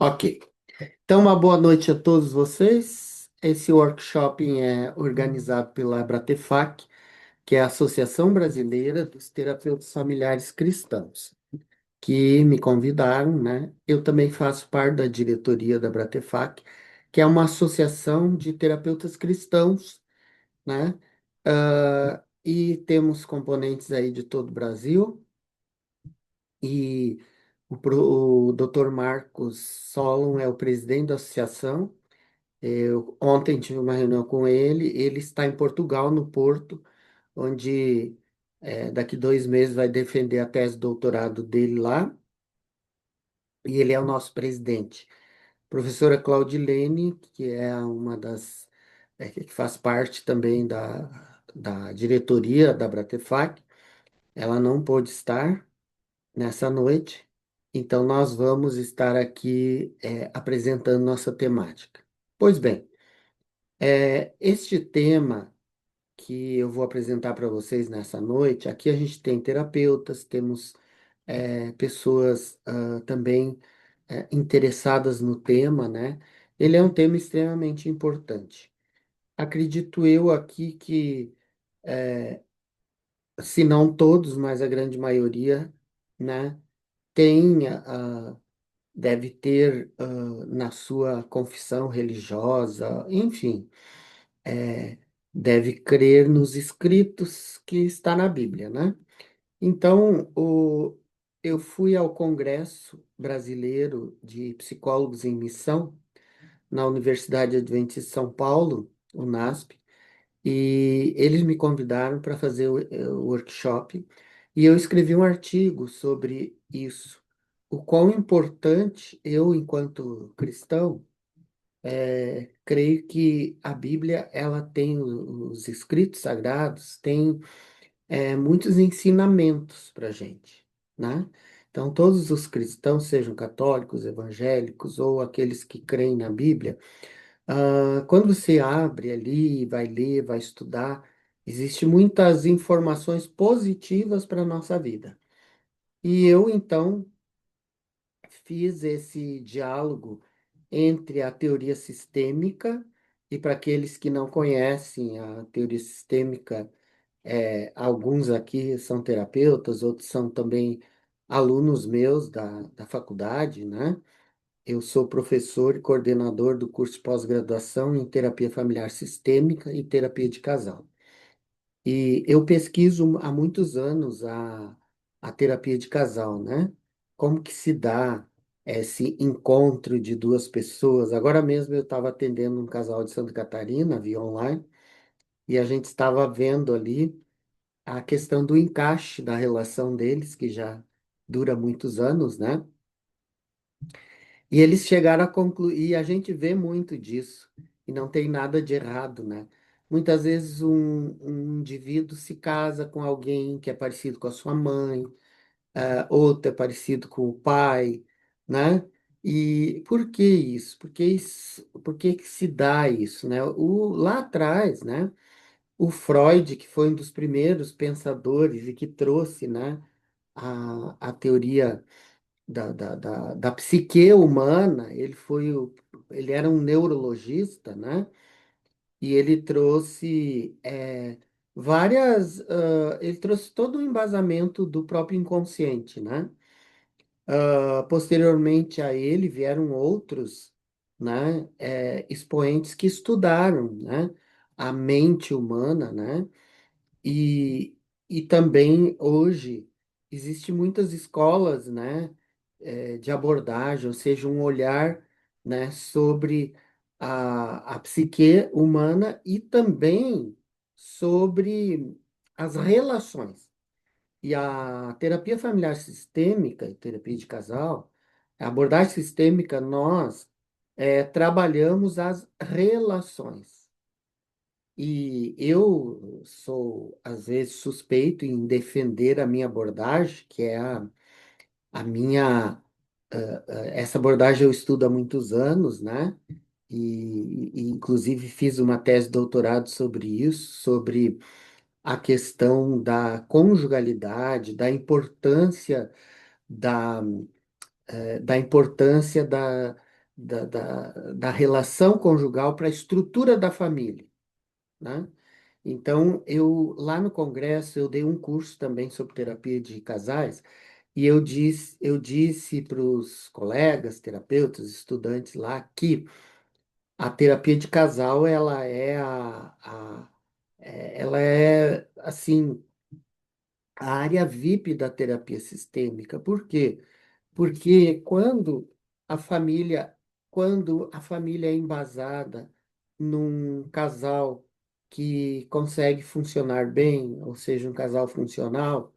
Ok. Então, uma boa noite a todos vocês. Esse workshop é organizado pela Abratefac, que é a Associação Brasileira dos Terapeutas Familiares Cristãos, que me convidaram, né? Eu também faço parte da diretoria da Abratefac, que é uma associação de terapeutas cristãos, né? E temos componentes aí de todo o Brasil. E o Dr. Marcos Solon é o presidente da associação. Eu ontem tive uma reunião com ele. Ele está em Portugal, no Porto, onde daqui 2 meses vai defender a tese de doutorado dele lá. E ele é o nosso presidente. Professora Claudilene, que é uma das que faz parte também da diretoria da Bratefac, ela não pôde estar nessa noite. Então, nós vamos estar aqui apresentando nossa temática. Pois bem, este tema que eu vou apresentar para vocês nessa noite, aqui a gente tem terapeutas, temos pessoas também interessadas no tema, né? Ele é um tema extremamente importante. Acredito eu aqui que, se não todos, mas a grande maioria, né, tem, deve ter na sua confissão religiosa, enfim, é, deve crer nos escritos que está na Bíblia, né? Então, eu fui ao Congresso Brasileiro de Psicólogos em Missão, na Universidade Adventista de São Paulo, UNASP, e eles me convidaram para fazer o workshop, e eu escrevi um artigo sobre isso. O quão importante eu, enquanto cristão, creio que a Bíblia ela tem os escritos sagrados, tem muitos ensinamentos para a gente, né? Então, todos os cristãos, sejam católicos, evangélicos ou aqueles que creem na Bíblia, quando você abre ali, vai ler, vai estudar, existem muitas informações positivas para a nossa vida. E eu, então, fiz esse diálogo entre a teoria sistêmica, e para aqueles que não conhecem a teoria sistêmica, alguns aqui são terapeutas, outros são também alunos meus da faculdade, né? Eu sou professor e coordenador do curso de pós-graduação em terapia familiar sistêmica e terapia de casal. E eu pesquiso há muitos anos a terapia de casal, né? Como que se dá esse encontro de duas pessoas. Agora mesmo eu estava atendendo um casal de Santa Catarina via online e a gente estava vendo ali a questão do encaixe da relação deles, que já dura muitos anos, né? E eles chegaram a concluir, e a gente vê muito disso, e não tem nada de errado, né? Muitas vezes um indivíduo se casa com alguém que é parecido com a sua mãe, outro é parecido com o pai, né? E por que isso? Por que que se dá isso, né? Lá atrás, né? O Freud, que foi um dos primeiros pensadores e que trouxe, né, a teoria da psique humana, ele era um neurologista, né? E ele trouxe ele trouxe todo o embasamento do próprio inconsciente, né? Posteriormente a ele vieram outros, né, expoentes que estudaram, né, a mente humana, né? E, e também hoje existem muitas escolas, né, de abordagem, ou seja, um olhar, né, sobre a psique humana e também sobre as relações. E a terapia familiar sistêmica e terapia de casal, a abordagem sistêmica, nós trabalhamos as relações. E eu sou, às vezes, suspeito em defender a minha abordagem, que é a minha. Essa abordagem eu estudo há muitos anos, né? Inclusive, fiz uma tese de doutorado sobre isso, sobre a questão da conjugalidade, da importância da relação conjugal para a estrutura da família, né? Então, lá no congresso, eu dei um curso também sobre terapia de casais, e eu disse para os colegas, terapeutas, estudantes lá, que a terapia de casal, ela é, assim, a área VIP da terapia sistêmica. Por quê? Porque quando a família é embasada num casal que consegue funcionar bem, ou seja, um casal funcional,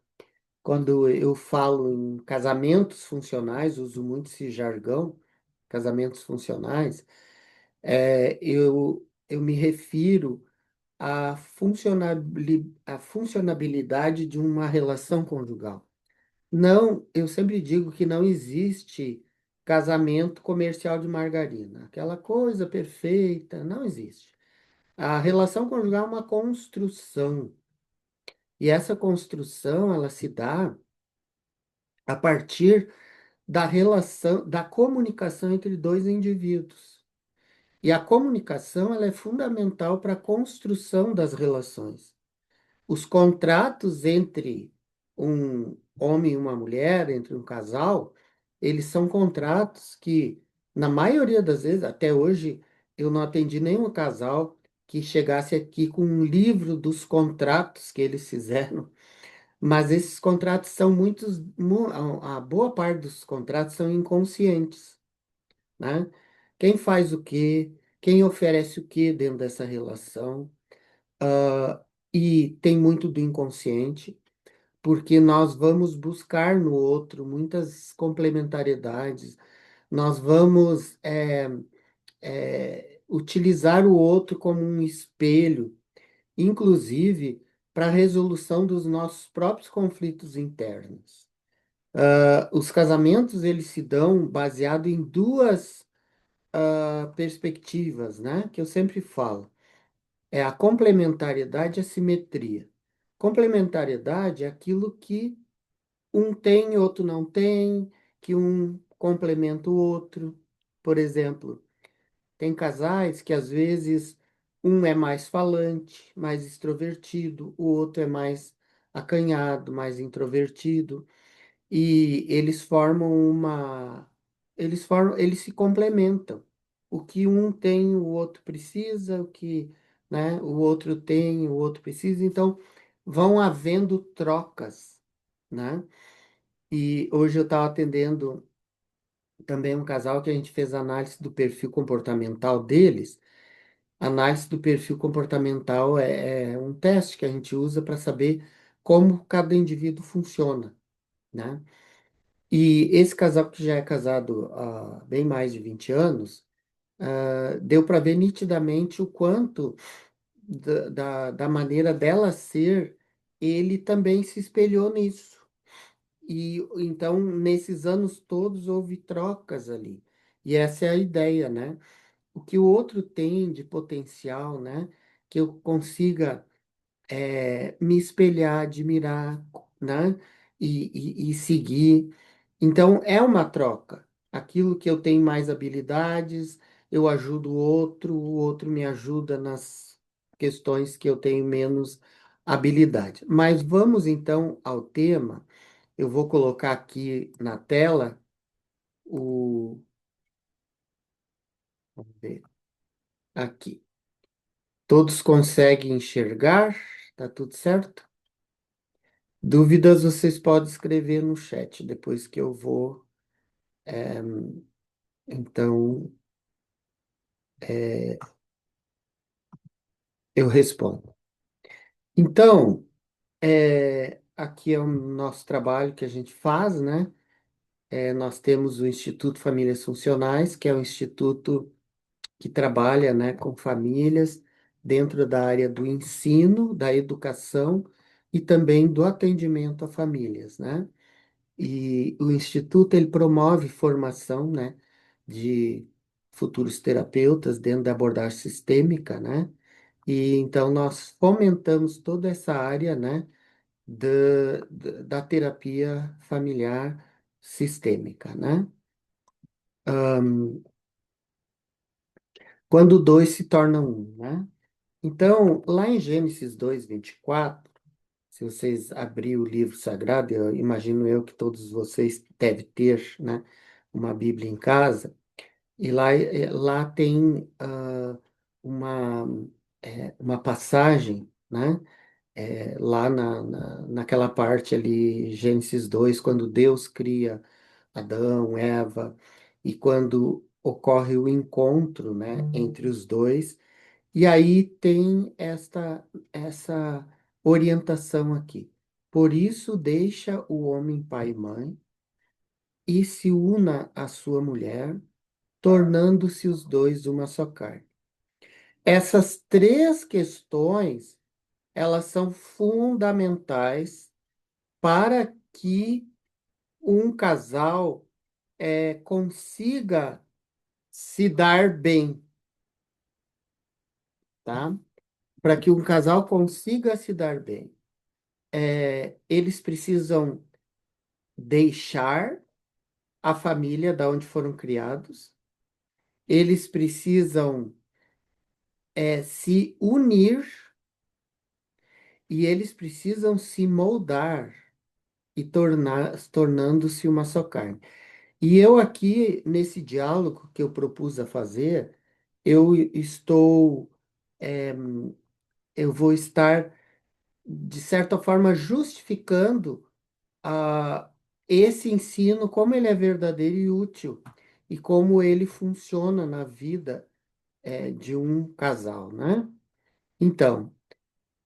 quando eu falo em casamentos funcionais, uso muito esse jargão, casamentos funcionais, eu me refiro à funcionabilidade de uma relação conjugal. Não, eu sempre digo que não existe casamento comercial de margarina. Aquela coisa perfeita, não existe. A relação conjugal é uma construção. E essa construção, ela se dá a partir da relação, da comunicação entre dois indivíduos. E a comunicação, ela é fundamental para a construção das relações. Os contratos entre um homem e uma mulher, entre um casal, eles são contratos que, na maioria das vezes, até hoje, eu não atendi nenhum casal que chegasse aqui com um livro dos contratos que eles fizeram, mas esses contratos são a boa parte dos contratos são inconscientes, né? Quem faz o quê? Quem oferece o quê dentro dessa relação? E tem muito do inconsciente, porque nós vamos buscar no outro muitas complementariedades, nós vamos utilizar o outro como um espelho, inclusive para a resolução dos nossos próprios conflitos internos. Os casamentos eles se dão baseado em duas perspectivas, né? Que eu sempre falo. É a complementariedade e a simetria. Complementariedade é aquilo que um tem e outro não tem, que um complementa o outro. Por exemplo, tem casais que às vezes um é mais falante, mais extrovertido, o outro é mais acanhado, mais introvertido, e eles se complementam. O que um tem, o outro precisa, o que, né, o outro tem, o outro precisa, então vão havendo trocas, né? E hoje eu estava atendendo também um casal que a gente fez análise do perfil comportamental deles. Análise do perfil comportamental é um teste que a gente usa para saber como cada indivíduo funciona, né? E esse casal que já é casado há bem mais de 20 anos, deu para ver nitidamente o quanto da maneira dela ser, ele também se espelhou nisso. E então, nesses anos todos, houve trocas ali. E essa é a ideia, né? O que o outro tem de potencial, né? Que eu consiga me espelhar, admirar, né? E seguir. Então, é uma troca. Aquilo que eu tenho mais habilidades, eu ajudo o outro me ajuda nas questões que eu tenho menos habilidade. Mas vamos então ao tema. Eu vou colocar aqui na tela o. Vamos ver. Aqui. Todos conseguem enxergar? Tá tudo certo? Dúvidas vocês podem escrever no chat depois que eu vou. Então, eu respondo. Então, aqui é o nosso trabalho que a gente faz, né? Nós temos o Instituto Famílias Funcionais, que é um instituto que trabalha, né, com famílias dentro da área do ensino, da educação e também do atendimento a famílias, né? E o instituto ele promove formação, né, de futuros terapeutas dentro da abordagem sistêmica, né? E então nós fomentamos toda essa área, né, da terapia familiar sistêmica, né? quando dois se tornam um, né? Então, lá em Gênesis 2:24, se vocês abrirem o livro sagrado, eu imagino eu que todos vocês devem ter, né, uma Bíblia em casa, e lá tem uma, uma passagem, né, lá naquela parte ali, Gênesis 2, quando Deus cria Adão, Eva, e quando ocorre o encontro, né, entre os dois, e aí tem essa orientação aqui. Por isso, deixa o homem pai e mãe e se una à sua mulher, tornando-se os dois uma só carne. Essas três questões, elas são fundamentais para que um casal consiga se dar bem, tá? Para que um casal consiga se dar bem. Eles precisam deixar a família da onde foram criados, eles precisam se unir e eles precisam se moldar e tornando-se uma só carne. E eu aqui, nesse diálogo que eu propus a fazer, eu estou, eh, eu vou estar, de certa forma, justificando a esse ensino, como ele é verdadeiro e útil, e como ele funciona na vida de um casal, né? Então,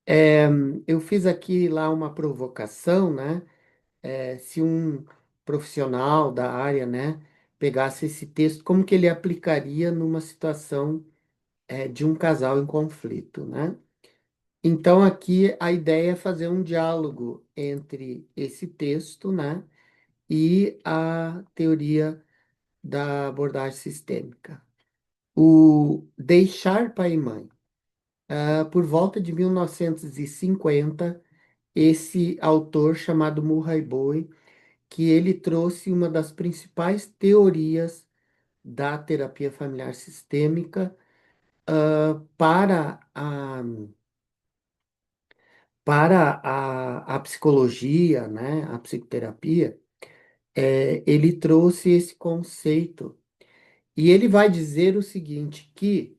é, eu fiz aqui lá uma provocação, né? Se um profissional da área, né, pegasse esse texto, como que ele aplicaria numa situação de um casal em conflito, né? Então, aqui a ideia é fazer um diálogo entre esse texto, né, e a teoria da abordagem sistêmica. O deixar pai e mãe. Por volta de 1950, esse autor chamado Murray Bowen, que ele trouxe uma das principais teorias da terapia familiar sistêmica para a psicologia, né, a psicoterapia. Ele trouxe esse conceito e ele vai dizer o seguinte, que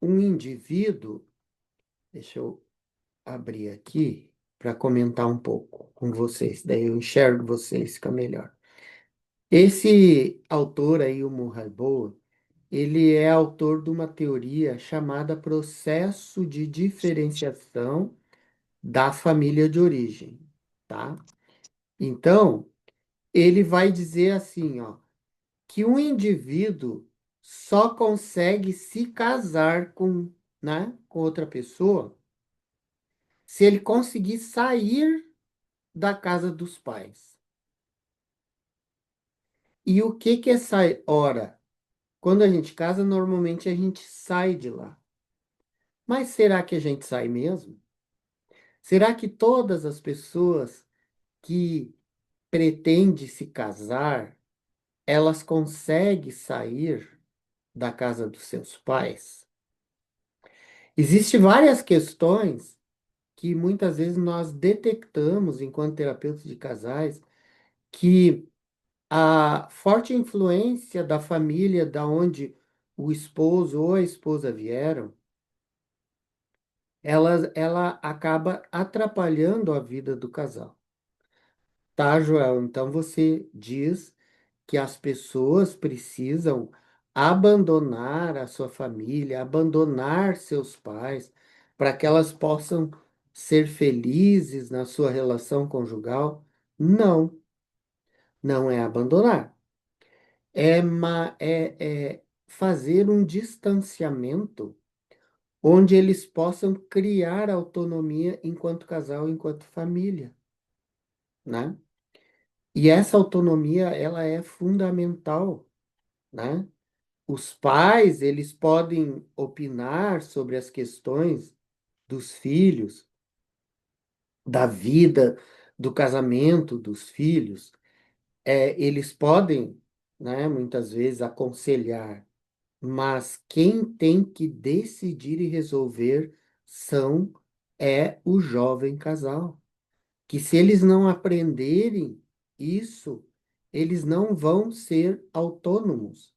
um indivíduo, deixa eu abrir aqui para comentar um pouco com vocês, daí eu enxergo vocês, fica melhor. Esse autor aí, o Murray Bowen, ele é autor de uma teoria chamada processo de diferenciação da família de origem, tá? Então, ele vai dizer assim, ó, que um indivíduo só consegue se casar com outra pessoa se ele conseguir sair da casa dos pais. E o que que é sair? Ora, quando a gente casa, normalmente a gente sai de lá. Mas será que a gente sai mesmo? Será que todas as pessoas que pretendem se casar, elas conseguem sair da casa dos seus pais? Existem várias questões que muitas vezes nós detectamos enquanto terapeutas de casais que a forte influência da família da onde o esposo ou a esposa vieram, ela acaba atrapalhando a vida do casal. Tá, Joel? Então você diz que as pessoas precisam abandonar a sua família, abandonar seus pais, para que elas possam ser felizes na sua relação conjugal? Não, não é abandonar. É fazer um distanciamento onde eles possam criar autonomia enquanto casal, enquanto família, né? E essa autonomia, ela é fundamental, né? Os pais, eles podem opinar sobre as questões dos filhos, da vida, do casamento dos filhos. Eles podem, né, muitas vezes aconselhar, mas quem tem que decidir e resolver é o jovem casal. Que se eles não aprenderem isso, eles não vão ser autônomos.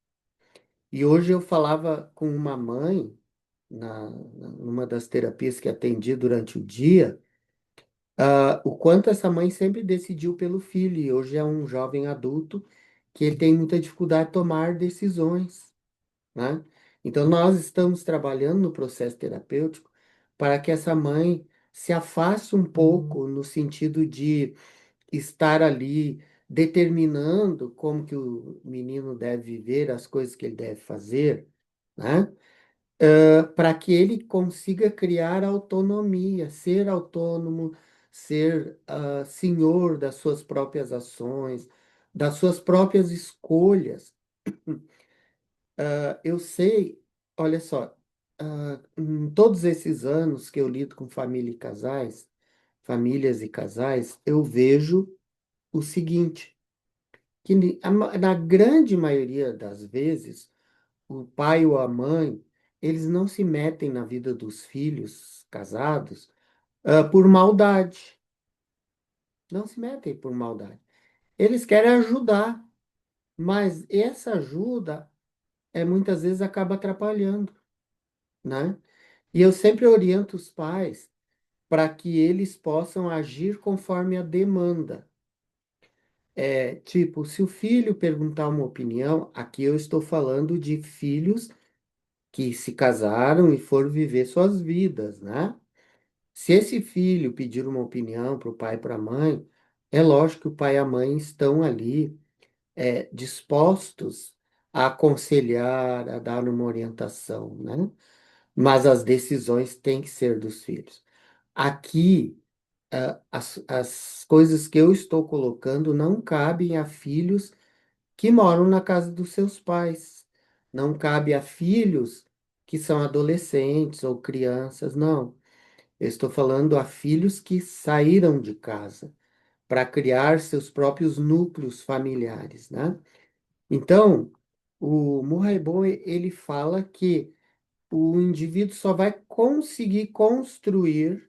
E hoje eu falava com uma mãe, numa das terapias que atendi durante o dia, o quanto essa mãe sempre decidiu pelo filho, e hoje é um jovem adulto que ele tem muita dificuldade de tomar decisões, né? Então, nós estamos trabalhando no processo terapêutico para que essa mãe se afaste um pouco no sentido de estar ali determinando como que o menino deve viver, as coisas que ele deve fazer, né? Para que ele consiga criar autonomia, ser autônomo, ser senhor das suas próprias ações, das suas próprias escolhas. Eu sei, olha só, em todos esses anos que eu lido com família e casais, famílias e casais, eu vejo o seguinte, que na grande maioria das vezes, o pai ou a mãe, eles não se metem na vida dos filhos casados, por maldade. Não se metem por maldade. Eles querem ajudar, mas essa ajuda muitas vezes acaba atrapalhando, né? E eu sempre oriento os pais para que eles possam agir conforme a demanda. Tipo, se o filho perguntar uma opinião, aqui eu estou falando de filhos que se casaram e foram viver suas vidas, né? Se esse filho pedir uma opinião para o pai e para a mãe, é lógico que o pai e a mãe estão ali dispostos a aconselhar, a dar uma orientação, né? Mas as decisões têm que ser dos filhos. Aqui, as coisas que eu estou colocando não cabem a filhos que moram na casa dos seus pais. Não cabe a filhos que são adolescentes ou crianças, não. Eu estou falando a filhos que saíram de casa para criar seus próprios núcleos familiares, né? Então, o Murray Bow, ele fala que o indivíduo só vai conseguir construir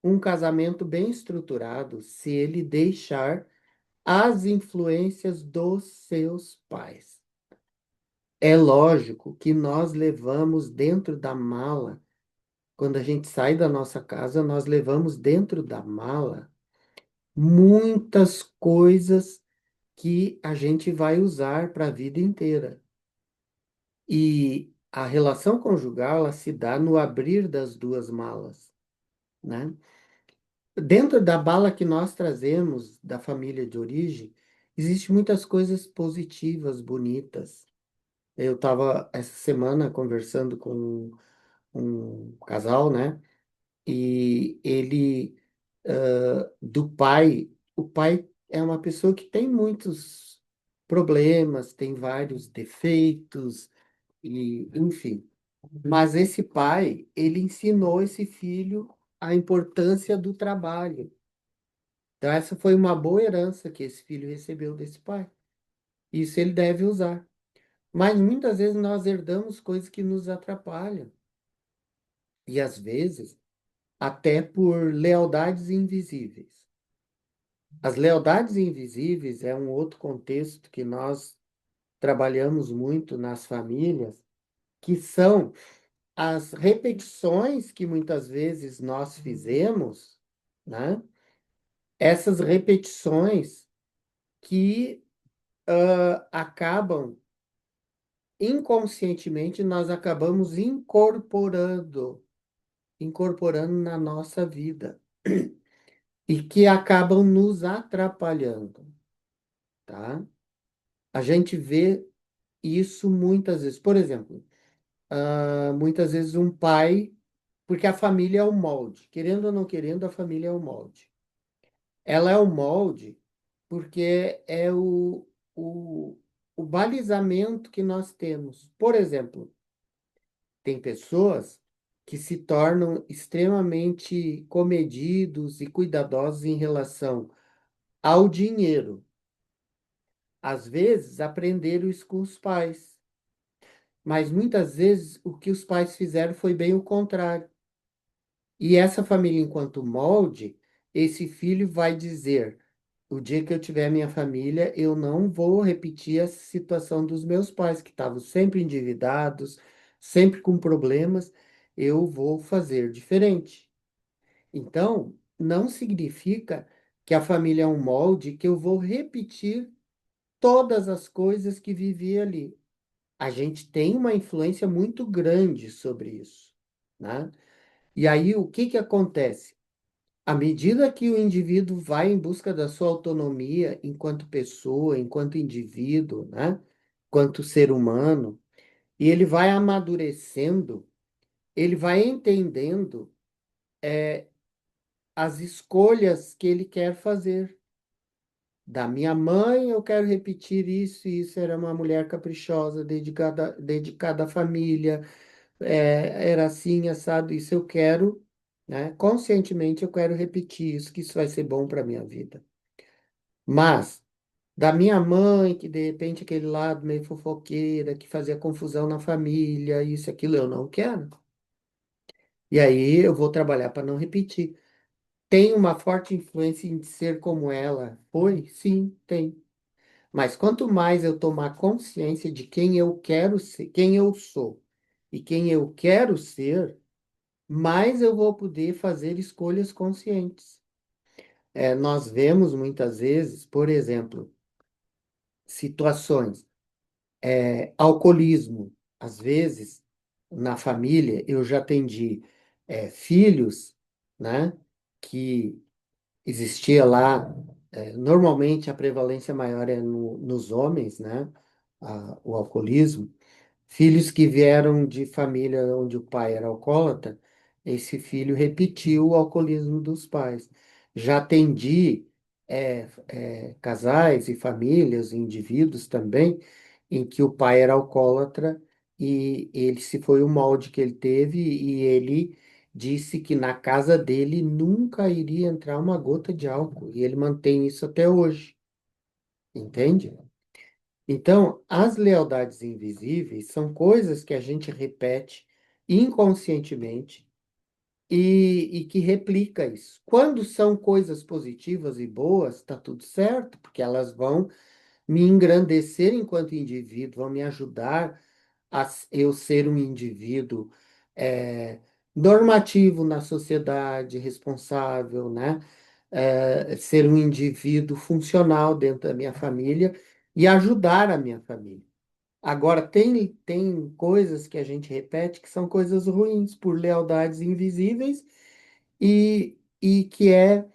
um casamento bem estruturado se ele deixar as influências dos seus pais. É lógico que nós levamos dentro da mala, quando a gente sai da nossa casa, nós levamos dentro da mala muitas coisas que a gente vai usar para a vida inteira. E a relação conjugal, ela se dá no abrir das duas malas, né? Dentro da bala que nós trazemos da família de origem, existem muitas coisas positivas, bonitas. Eu estava essa semana conversando com um casal, né? E ele, do pai, o pai é uma pessoa que tem muitos problemas, tem vários defeitos, e enfim. Mas esse pai, ele ensinou esse filho a importância do trabalho. Então, essa foi uma boa herança que esse filho recebeu desse pai. Isso ele deve usar. Mas muitas vezes nós herdamos coisas que nos atrapalham. E às vezes, até por lealdades invisíveis. As lealdades invisíveis é um outro contexto que nós trabalhamos muito nas famílias, que são as repetições que muitas vezes nós fizemos, né? Essas repetições que acabam inconscientemente nós acabamos incorporando na nossa vida e que acabam nos atrapalhando, tá? A gente vê isso muitas vezes. Por exemplo, muitas vezes um pai, porque a família é o molde, querendo ou não querendo, a família é o molde. Ela é o molde porque é o, o balizamento que nós temos. Por exemplo, tem pessoas que se tornam extremamente comedidos e cuidadosos em relação ao dinheiro. Às vezes, aprenderam isso com os pais. Mas muitas vezes o que os pais fizeram foi bem o contrário. E essa família, enquanto molde, esse filho vai dizer: o dia que eu tiver minha família, eu não vou repetir a situação dos meus pais, que estavam sempre endividados, sempre com problemas, eu vou fazer diferente. Então, não significa que a família é um molde que eu vou repetir todas as coisas que vivi ali. A gente tem uma influência muito grande sobre isso, né? E aí, o que que acontece? À medida que o indivíduo vai em busca da sua autonomia enquanto pessoa, enquanto indivíduo, né? Enquanto ser humano, e ele vai amadurecendo, ele vai entendendo as escolhas que ele quer fazer. Da minha mãe, eu quero repetir isso, e isso era uma mulher caprichosa, dedicada à família, era assim, assado, isso eu quero, né? Conscientemente eu quero repetir isso, que isso vai ser bom para a minha vida. Mas, da minha mãe, que de repente aquele lado meio fofoqueira, que fazia confusão na família, isso, aquilo, eu não quero. E aí eu vou trabalhar para não repetir. Tem uma forte influência em ser como ela foi? Sim, tem. Mas quanto mais eu tomar consciência de quem eu quero ser, quem eu sou e quem eu quero ser, mais eu vou poder fazer escolhas conscientes. Nós vemos muitas vezes, por exemplo, situações, alcoolismo. Às vezes, na família, eu já atendi filhos, né, que existia lá, normalmente a prevalência maior é nos homens, né, o alcoolismo. Filhos que vieram de família onde o pai era alcoólatra, esse filho repetiu o alcoolismo dos pais. Já atendi casais e famílias, indivíduos também, em que o pai era alcoólatra e ele se foi o molde que ele teve e ele disse que na casa dele nunca iria entrar uma gota de álcool e ele mantém isso até hoje, entende? Então, as lealdades invisíveis são coisas que a gente repete inconscientemente e que replica isso. Quando são coisas positivas e boas, está tudo certo, porque elas vão me engrandecer enquanto indivíduo, vão me ajudar eu ser um indivíduo é, normativo na sociedade, responsável, né? Ser um indivíduo funcional dentro da minha família e ajudar a minha família. Agora, tem coisas que a gente repete que são coisas ruins, por lealdades invisíveis, e que é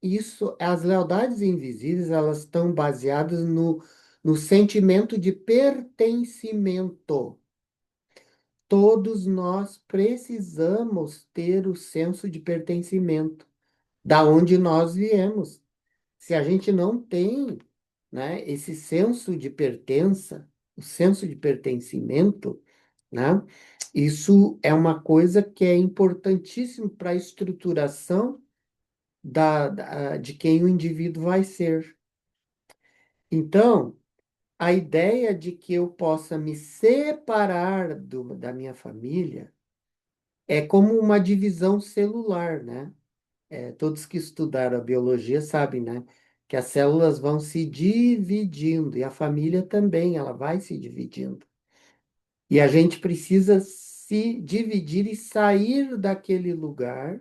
isso, as lealdades invisíveis, elas estão baseadas no sentimento de pertencimento. Todos nós precisamos ter o senso de pertencimento, da onde nós viemos. Se a gente não tem, né, esse senso de pertença, o senso de pertencimento, né, isso é uma coisa que é importantíssimo para a estruturação de quem o indivíduo vai ser. Então, a ideia de que eu possa me separar da minha família é como uma divisão celular, né? Todos que estudaram a biologia sabem, né? Que as células vão se dividindo e a família também, ela vai se dividindo. E a gente precisa se dividir e sair daquele lugar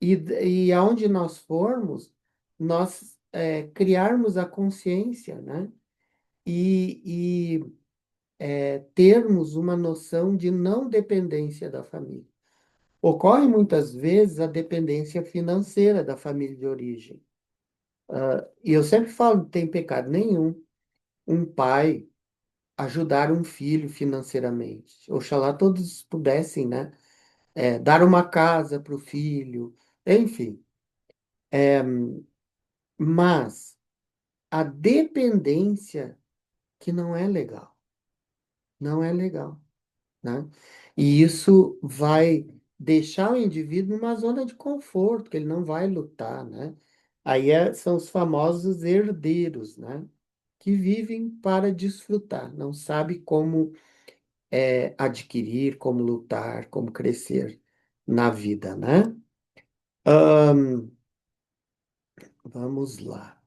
e aonde nós formos, nós criarmos a consciência, né? E termos uma noção de não dependência da família. Ocorre muitas vezes a dependência financeira da família de origem. E eu sempre falo, não tem pecado nenhum um pai ajudar um filho financeiramente. Oxalá todos pudessem, né? Dar uma casa para o filho, enfim. Mas a dependência que não é legal, não é legal, né? E isso vai deixar o indivíduo numa zona de conforto, que ele não vai lutar, né? Aí são os famosos herdeiros, né? Que vivem para desfrutar, não sabe como. adquirir, como lutar, como crescer na vida, né? Ahn, vamos lá.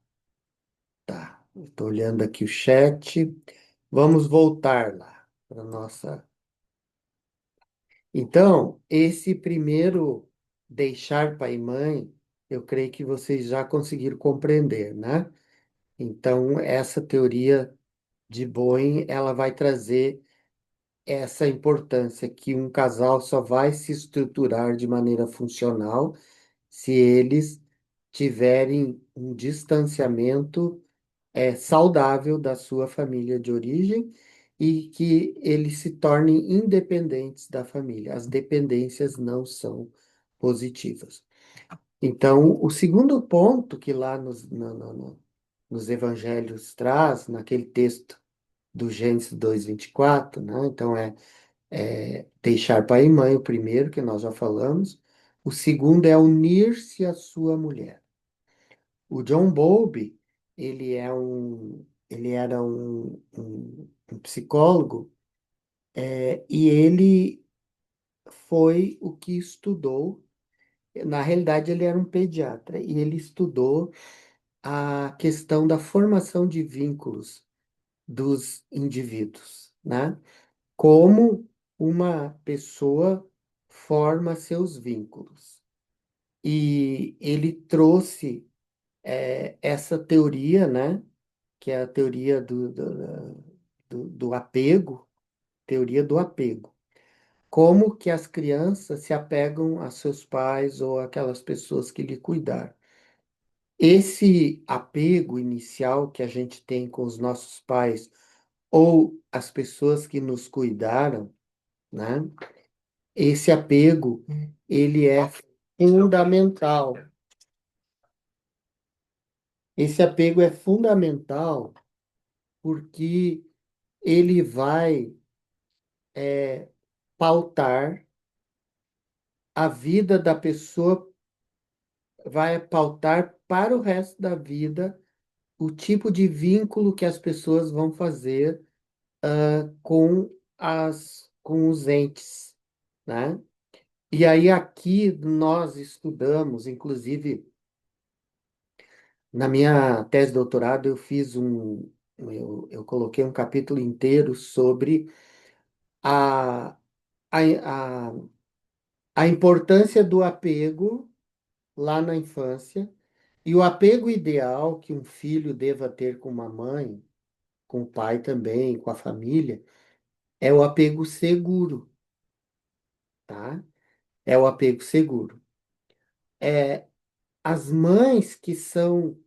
Tá, estou olhando aqui o chat. Vamos voltar lá para nossa. Então, esse primeiro deixar pai e mãe, eu creio que vocês já conseguiram compreender, né? Então, essa teoria de Bowen, ela vai trazer essa importância que um casal só vai se estruturar de maneira funcional se eles tiverem um distanciamento saudável da sua família de origem e que eles se tornem independentes da família. As dependências não são positivas. Então, o segundo ponto que lá nos evangelhos traz, naquele texto do Gênesis 2:24, né? Então, deixar pai e mãe, o primeiro, que nós já falamos. O segundo é unir-se à sua mulher. O John Bowlby, ele era um psicólogo, e ele foi o que estudou. Na realidade, ele era um pediatra e ele estudou a questão da formação de vínculos dos indivíduos, né? Como uma pessoa forma seus vínculos. E ele trouxe essa teoria, né? Que é a teoria do apego, teoria do apego. Como que as crianças se apegam a seus pais ou aquelas pessoas que lhe cuidaram. Esse apego inicial que a gente tem com os nossos pais ou as pessoas que nos cuidaram, né? Esse apego, ele é fundamental. Esse apego é fundamental porque ele vai pautar a vida da pessoa, vai pautar para o resto da vida o tipo de vínculo que as pessoas vão fazer com os entes, né? E aí aqui nós estudamos, inclusive na minha tese de doutorado eu coloquei um capítulo inteiro sobre a, a, a, a importância do apego lá na infância e o apego ideal que um filho deva ter com uma mãe, com o pai também, com a família, é o apego seguro, tá? É o apego seguro. É, as mães que são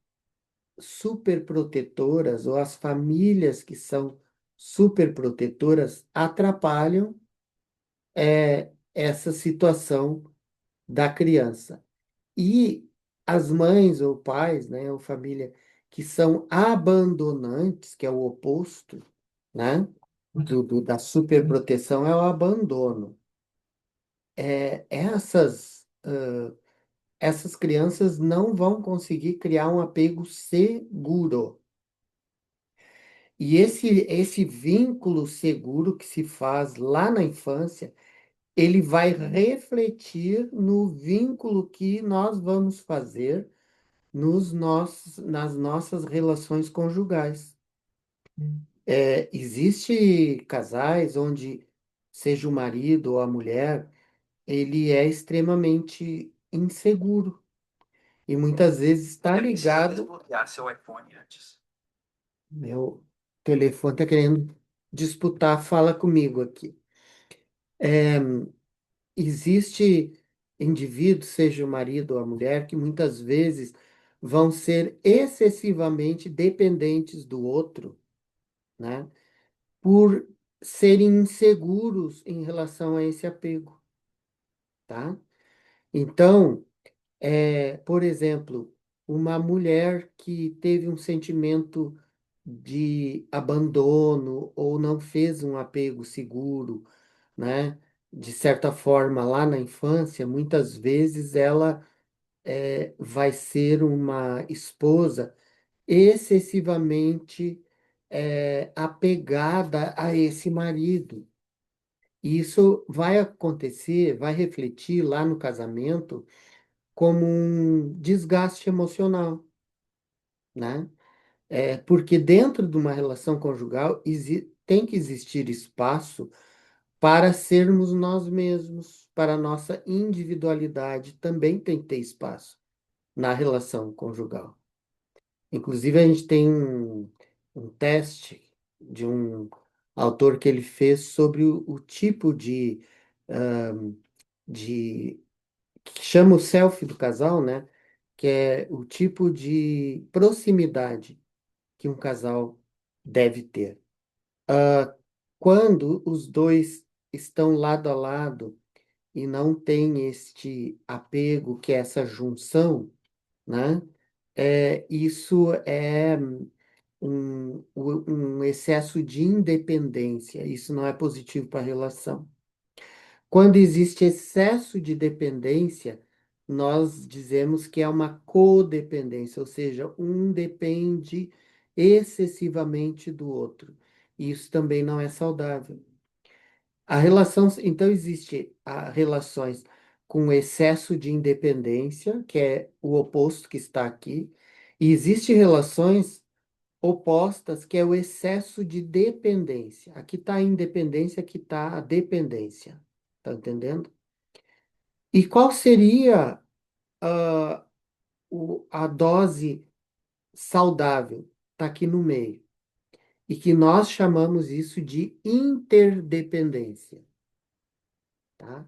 super protetoras ou as famílias que são super protetoras atrapalham essa situação da criança. E as mães ou pais, né, ou família que são abandonantes, que é o oposto, né, da superproteção é o abandono. Essas crianças não vão conseguir criar um apego seguro. E esse vínculo seguro que se faz lá na infância, ele vai refletir no vínculo que nós vamos fazer nas nossas relações conjugais. Existe casais onde, seja o marido ou a mulher, ele é extremamente inseguro e muitas vezes está ligado. Desbloquear seu iPhone antes. Meu telefone está querendo disputar, fala comigo aqui. Existe indivíduos, seja o marido ou a mulher, que muitas vezes vão ser excessivamente dependentes do outro, né? Por serem inseguros em relação a esse apego, tá? Então, por exemplo, uma mulher que teve um sentimento de abandono ou não fez um apego seguro, né? De certa forma, lá na infância, muitas vezes ela vai ser uma esposa excessivamente apegada a esse marido. E isso vai acontecer, vai refletir lá no casamento como um desgaste emocional, né? Porque dentro de uma relação conjugal tem que existir espaço para sermos nós mesmos, para a nossa individualidade também tem que ter espaço na relação conjugal. Inclusive, a gente tem um teste de um autor que ele fez sobre o tipo de que chama o selfie do casal, né? Que é o tipo de proximidade que um casal deve ter. Quando os dois estão lado a lado e não tem este apego, que é essa junção, né? Isso é um excesso de independência. Isso não é positivo para a relação. Quando existe excesso de dependência, nós dizemos que é uma codependência, ou seja, um depende excessivamente do outro. Isso também não é saudável. A relação, então, existe relações com excesso de independência, que é o oposto que está aqui, e existe relações opostas, que é o excesso de dependência. Aqui está a independência, aqui está a dependência. Tá entendendo? E qual seria ah, a dose saudável? Está aqui no meio. E que nós chamamos isso de interdependência, tá?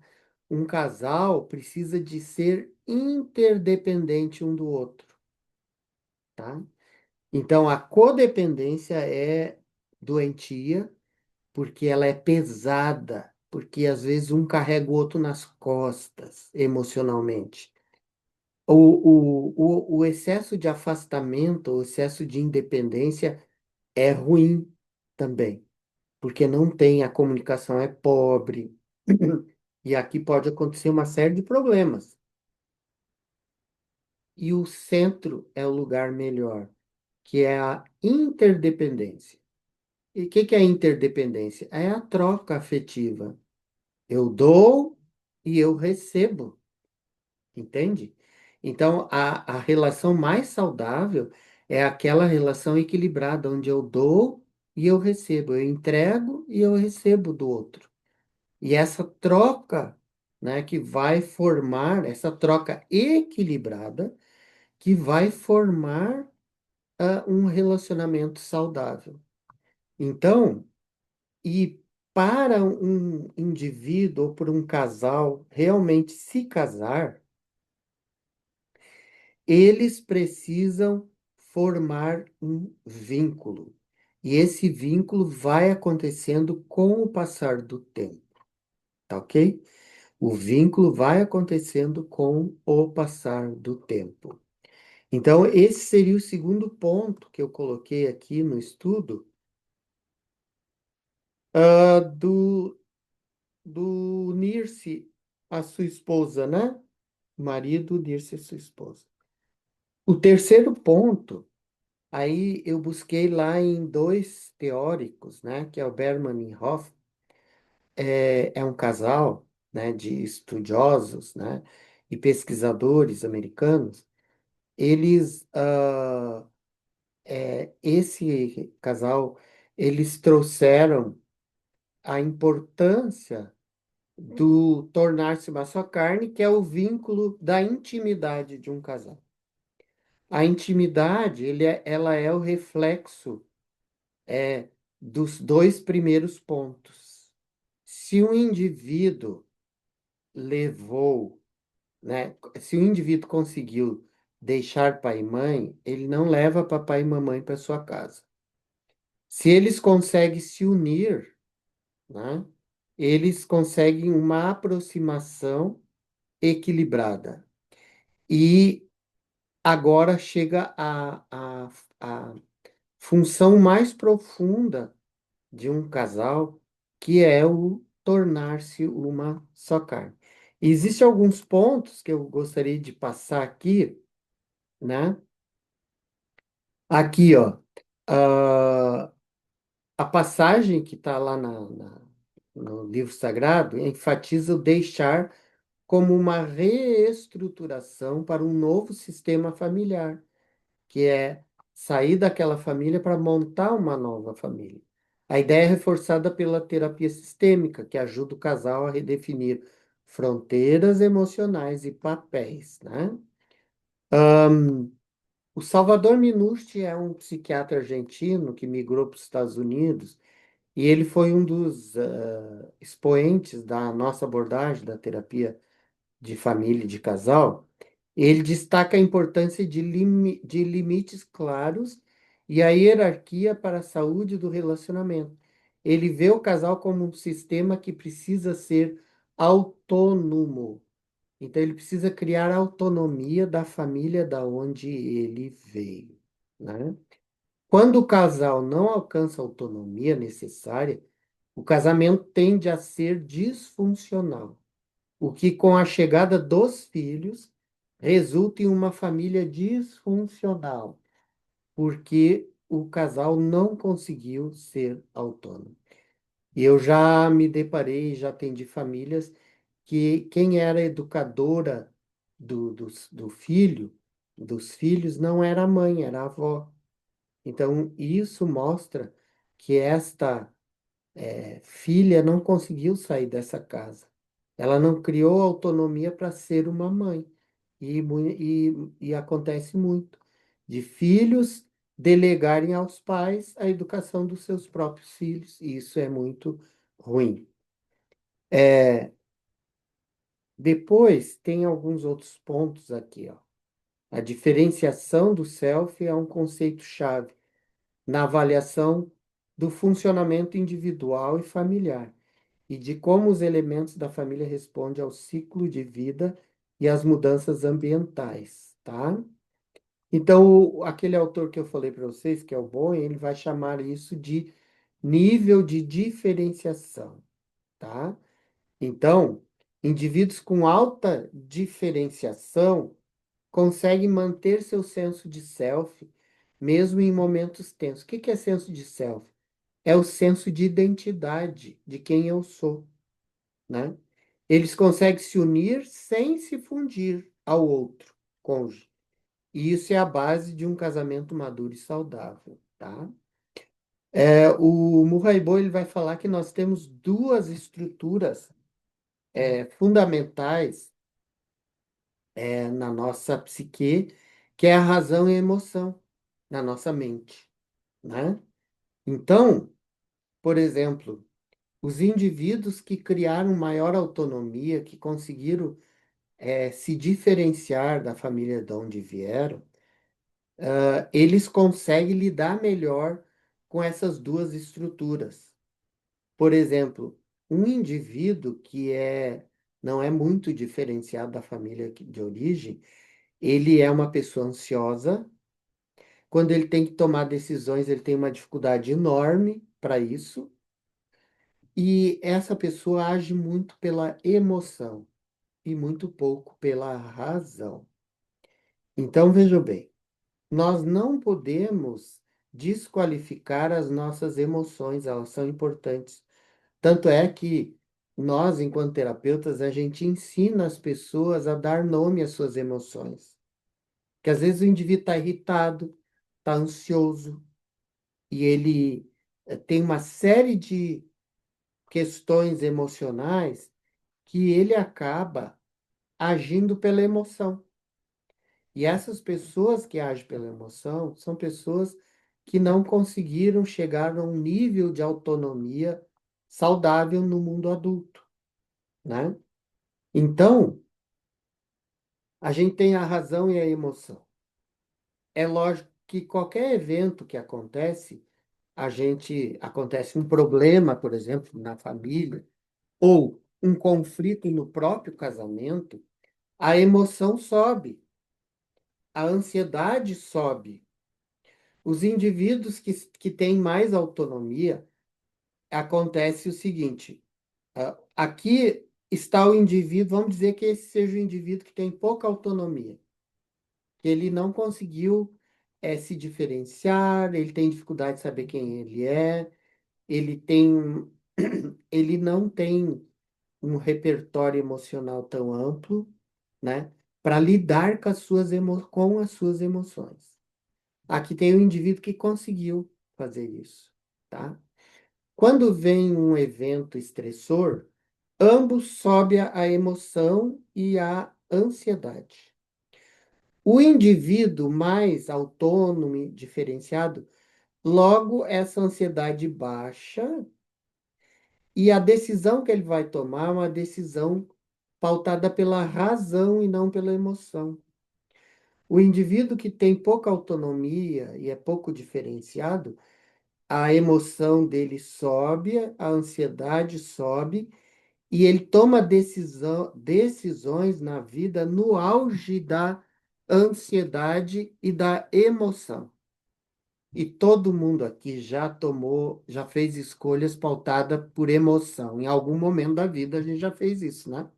Um casal precisa de ser interdependente um do outro, tá? Então, a codependência é doentia, porque ela é pesada, porque às vezes um carrega o outro nas costas emocionalmente. O excesso de afastamento, o excesso de independência é ruim também, porque não tem, a comunicação é pobre, e aqui pode acontecer uma série de problemas. E o centro é o lugar melhor, que é a interdependência. E o que é a interdependência? É a troca afetiva. Eu dou e eu recebo, entende? Então, a relação mais saudável é aquela relação equilibrada, onde eu dou e eu recebo, eu entrego e eu recebo do outro. E essa troca, né, que vai formar, essa troca equilibrada, que vai formar um relacionamento saudável. Então, e para um indivíduo ou para um casal realmente se casar, eles precisam formar um vínculo. E esse vínculo vai acontecendo com o passar do tempo, tá ok? O vínculo vai acontecendo com o passar do tempo. Então, esse seria o segundo ponto que eu coloquei aqui no estudo, do unir-se à sua esposa, né? O marido unir-se à sua esposa. O terceiro ponto, aí eu busquei lá em dois teóricos, né? Que é o Berman e Hoff, é um casal, né? De estudiosos, né? E pesquisadores americanos. Eles, esse casal, eles trouxeram a importância do tornar-se uma só carne, que é o vínculo da intimidade de um casal. A intimidade, ela é o reflexo dos dois primeiros pontos. Se um indivíduo levou, né, se o indivíduo conseguiu deixar pai e mãe, ele não leva papai e mamãe para sua casa. Se eles conseguem se unir, né, eles conseguem uma aproximação equilibrada. E agora chega a função mais profunda de um casal, que é o tornar-se uma só carne. Existem alguns pontos que eu gostaria de passar aqui, né? Aqui, ó, a passagem que está lá no livro sagrado, enfatiza o deixar como uma reestruturação para um novo sistema familiar, que é sair daquela família para montar uma nova família. A ideia é reforçada pela terapia sistêmica, que ajuda o casal a redefinir fronteiras emocionais e papéis, né? O Salvador Minucci é um psiquiatra argentino que migrou para os Estados Unidos e ele foi um dos expoentes da nossa abordagem da terapia de família e de casal. Ele destaca a importância de limites claros e a hierarquia para a saúde do relacionamento. Ele vê o casal como um sistema que precisa ser autônomo. Então, ele precisa criar a autonomia da família da onde ele veio, né? Quando o casal não alcança a autonomia necessária, o casamento tende a ser disfuncional, o que, com a chegada dos filhos, resulta em uma família disfuncional, porque o casal não conseguiu ser autônomo. E eu já me deparei, já atendi famílias que quem era educadora do filho, dos filhos, não era a mãe, era a avó. Então, isso mostra que esta filha não conseguiu sair dessa casa. Ela não criou autonomia para ser uma mãe. E acontece muito de filhos delegarem aos pais a educação dos seus próprios filhos. E isso é muito ruim. Depois, tem alguns outros pontos aqui, ó. A diferenciação do self é um conceito-chave na avaliação do funcionamento individual e familiar e de como os elementos da família respondem ao ciclo de vida e às mudanças ambientais, tá? Então, aquele autor que eu falei para vocês, que é o Bowen, ele vai chamar isso de nível de diferenciação, tá? Então, indivíduos com alta diferenciação conseguem manter seu senso de self mesmo em momentos tensos. O que que é senso de self? É o senso de identidade de quem eu sou, né? Eles conseguem se unir sem se fundir ao outro cônjuge. E isso é a base de um casamento maduro e saudável, tá? O Murray Bow, ele vai falar que nós temos duas estruturas fundamentais na nossa psique, que é a razão e a emoção, na nossa mente, né? Então, por exemplo, os indivíduos que criaram maior autonomia, que conseguiram se diferenciar da família de onde vieram, eles conseguem lidar melhor com essas duas estruturas. Por exemplo, um indivíduo não é muito diferenciado da família de origem, ele é uma pessoa ansiosa. Quando ele tem que tomar decisões, ele tem uma dificuldade enorme para isso. E essa pessoa age muito pela emoção e muito pouco pela razão. Então, veja bem, nós não podemos desqualificar as nossas emoções, elas são importantes. Tanto é que nós, enquanto terapeutas, a gente ensina as pessoas a dar nome às suas emoções. Que às vezes o indivíduo está irritado, está ansioso, e ele tem uma série de questões emocionais que ele acaba agindo pela emoção. E essas pessoas que agem pela emoção são pessoas que não conseguiram chegar a um nível de autonomia saudável no mundo adulto, né? Então, a gente tem a razão e a emoção. É lógico que qualquer evento que acontece um problema, por exemplo, na família, ou um conflito no próprio casamento, a emoção sobe, a ansiedade sobe. Os indivíduos que têm mais autonomia, acontece o seguinte: aqui está o indivíduo, vamos dizer que esse seja o indivíduo que tem pouca autonomia, que ele não conseguiu se diferenciar, ele tem dificuldade de saber quem ele é, ele tem. ele não tem um repertório emocional tão amplo, né, para lidar com com as suas emoções. Aqui tem um indivíduo que conseguiu fazer isso, tá? Quando vem um evento estressor, ambos sobe a emoção e a ansiedade. O indivíduo mais autônomo e diferenciado, logo essa ansiedade baixa e a decisão que ele vai tomar é uma decisão pautada pela razão e não pela emoção. O indivíduo que tem pouca autonomia e é pouco diferenciado, a emoção dele sobe, a ansiedade sobe e ele toma decisões na vida no auge da ansiedade e da emoção. E todo mundo aqui já tomou, já fez escolhas pautadas por emoção. Em algum momento da vida a gente já fez isso, né?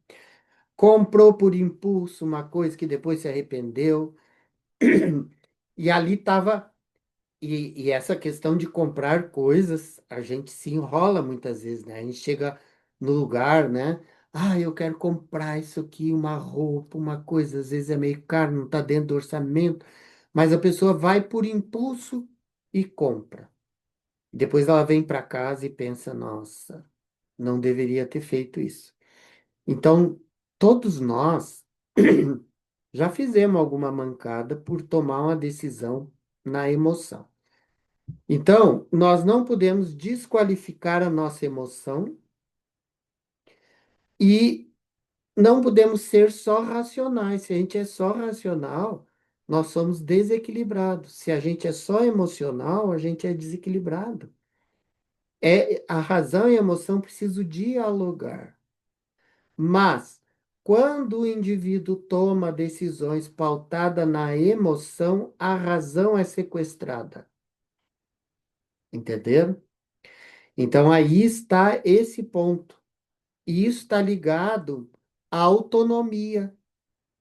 Comprou por impulso uma coisa que depois se arrependeu. E ali estava. E essa questão de comprar coisas, a gente se enrola muitas vezes, né? A gente chega no lugar, né? Ah, eu quero comprar isso aqui, uma roupa, uma coisa, às vezes é meio caro, não está dentro do orçamento, mas a pessoa vai por impulso e compra. Depois ela vem para casa e pensa, nossa, não deveria ter feito isso. Então, todos nós já fizemos alguma mancada por tomar uma decisão na emoção. Então, nós não podemos desqualificar a nossa emoção e não podemos ser só racionais. Se a gente é só racional, nós somos desequilibrados. Se a gente é só emocional, a gente é desequilibrado. A razão e a emoção precisam dialogar. Mas, quando o indivíduo toma decisões pautadas na emoção, a razão é sequestrada. Entenderam? Então, aí está esse ponto. E isso está ligado à autonomia.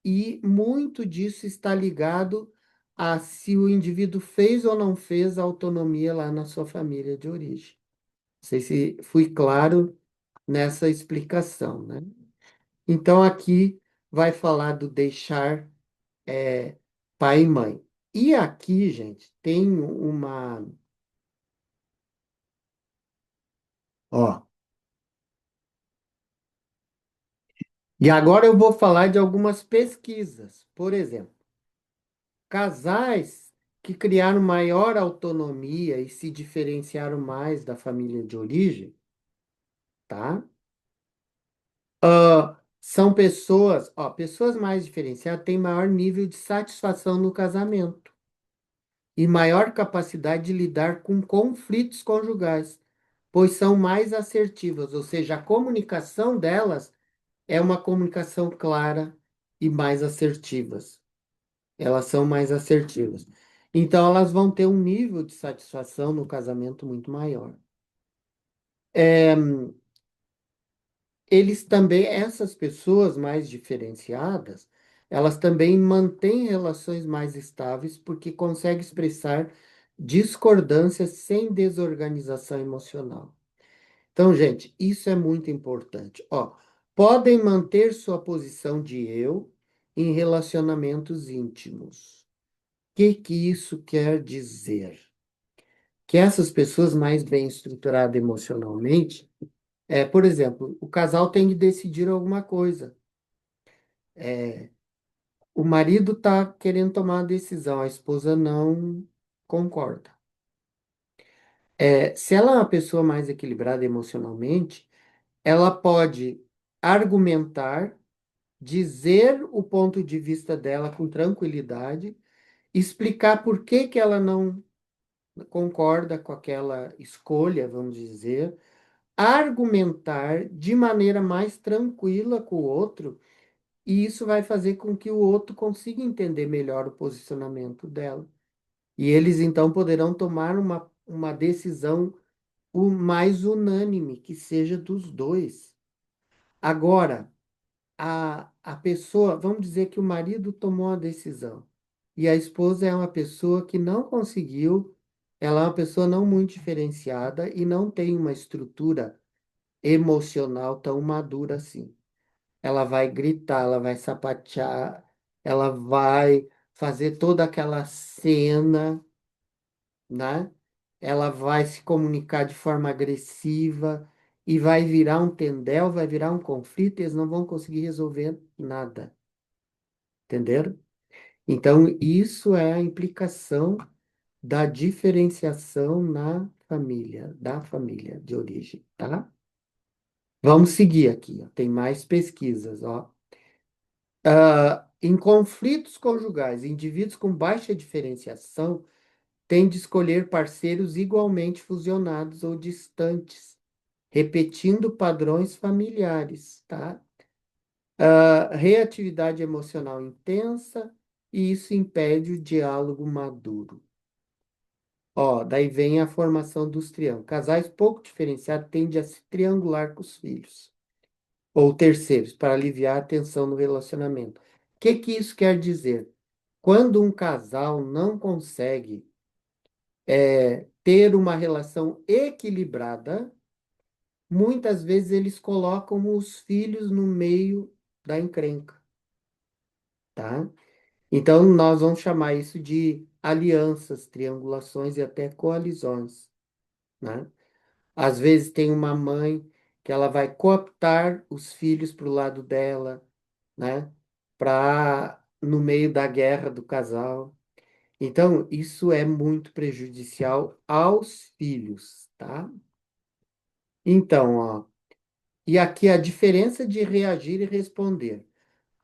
E muito disso está ligado a se o indivíduo fez ou não fez a autonomia lá na sua família de origem. Não sei se fui claro nessa explicação, né? Então, aqui vai falar do deixar é, pai e mãe. E aqui, gente, tem uma. Ó, e agora eu vou falar de algumas pesquisas. Por exemplo, casais que criaram maior autonomia e se diferenciaram mais da família de origem, tá? São pessoas, ó, pessoas mais diferenciadas têm maior nível de satisfação no casamento e maior capacidade de lidar com conflitos conjugais, pois são mais assertivas, ou seja, a comunicação delas é uma comunicação clara e mais assertivas. Elas são mais assertivas. Então, elas vão ter um nível de satisfação no casamento muito maior. É, eles também, essas pessoas mais diferenciadas, elas também mantêm relações mais estáveis porque conseguem expressar discordâncias sem desorganização emocional. Então, gente, isso é muito importante. Ó, podem manter sua posição de eu em relacionamentos íntimos. O que que isso quer dizer? Que essas pessoas mais bem estruturadas emocionalmente, por exemplo, o casal tem que decidir alguma coisa. O marido está querendo tomar uma decisão, a esposa não concorda. Se ela é uma pessoa mais equilibrada emocionalmente, ela pode argumentar, dizer o ponto de vista dela com tranquilidade, explicar por que que ela não concorda com aquela escolha, vamos dizer, argumentar de maneira mais tranquila com o outro, e isso vai fazer com que o outro consiga entender melhor o posicionamento dela. E eles então poderão tomar uma decisão o mais unânime, que seja dos dois. Agora, a pessoa, vamos dizer que o marido tomou a decisão e a esposa é uma pessoa que não conseguiu, ela é uma pessoa não muito diferenciada e não tem uma estrutura emocional tão madura assim. Ela vai gritar, ela vai sapatear, ela vai fazer toda aquela cena, né? Ela vai se comunicar de forma agressiva e vai virar um tendel, vai virar um conflito e eles não vão conseguir resolver nada, entenderam? Então, isso é a implicação da diferenciação na família, da família de origem, tá? Vamos seguir aqui, ó. Tem mais pesquisas, ó. Em conflitos conjugais, indivíduos com baixa diferenciação têm de escolher parceiros igualmente fusionados ou distantes, repetindo padrões familiares, tá? Reatividade emocional intensa, e isso impede o diálogo maduro. Ó, daí vem a formação dos triângulos. Casais pouco diferenciados tendem a se triangular com os filhos ou terceiros para aliviar a tensão no relacionamento. O que que isso quer dizer? Quando um casal não consegue ter uma relação equilibrada, muitas vezes eles colocam os filhos no meio da encrenca, tá? Então, nós vamos chamar isso de alianças, triangulações e até coalizões, né? Às vezes tem uma mãe que ela vai cooptar os filhos para o lado dela, né? Para no meio da guerra do casal. Então, isso é muito prejudicial aos filhos, tá? Então, ó, e aqui a diferença de reagir e responder.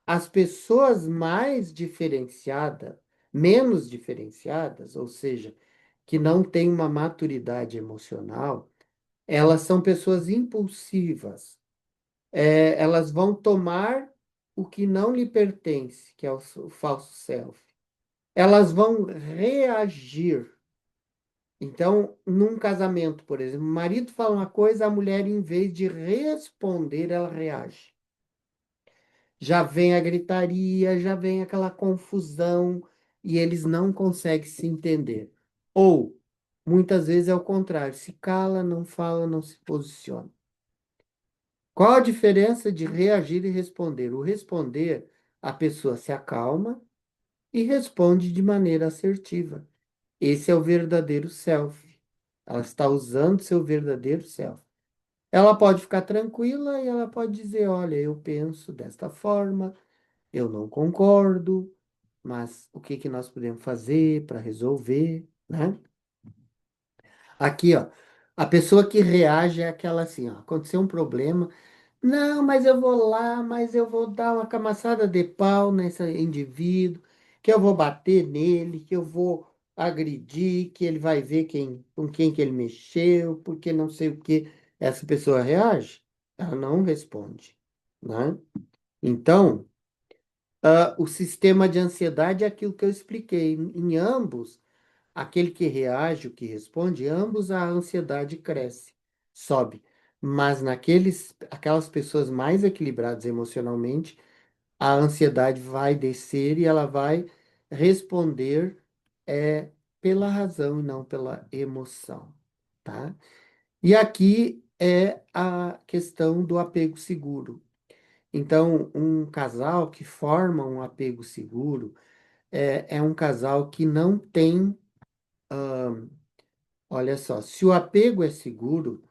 As pessoas mais diferenciadas, menos diferenciadas, ou seja, que não têm uma maturidade emocional, elas são pessoas impulsivas. Elas vão tomar o que não lhe pertence, que é o falso self. Elas vão reagir. Então, num casamento, por exemplo, o marido fala uma coisa, a mulher, em vez de responder, ela reage. Já vem a gritaria, já vem aquela confusão e eles não conseguem se entender. Ou, muitas vezes é o contrário, se cala, não fala, não se posiciona. Qual a diferença de reagir e responder? O responder, a pessoa se acalma e responde de maneira assertiva. Esse é o verdadeiro self. Ela está usando seu verdadeiro self. Ela pode ficar tranquila e ela pode dizer: Olha, eu penso desta forma, eu não concordo, mas o que que nós podemos fazer para resolver, né? Aqui, ó, a pessoa que reage é aquela assim: ó, aconteceu um problema. Não, mas eu vou lá, mas eu vou dar uma camaçada de pau nesse indivíduo, que eu vou bater nele, que eu vou agredir, que ele vai ver com quem que ele mexeu, porque não sei o que. Essa pessoa reage, ela não responde, né? Então, o sistema de ansiedade é aquilo que eu expliquei. Em ambos, aquele que reage, o que responde, ambos a ansiedade cresce, sobe. Mas aquelas pessoas mais equilibradas emocionalmente, a ansiedade vai descer e ela vai responder pela razão e não pela emoção, tá? E aqui é a questão do apego seguro. Então, um casal que forma um apego seguro é um casal que não tem. Olha só, se o apego é seguro,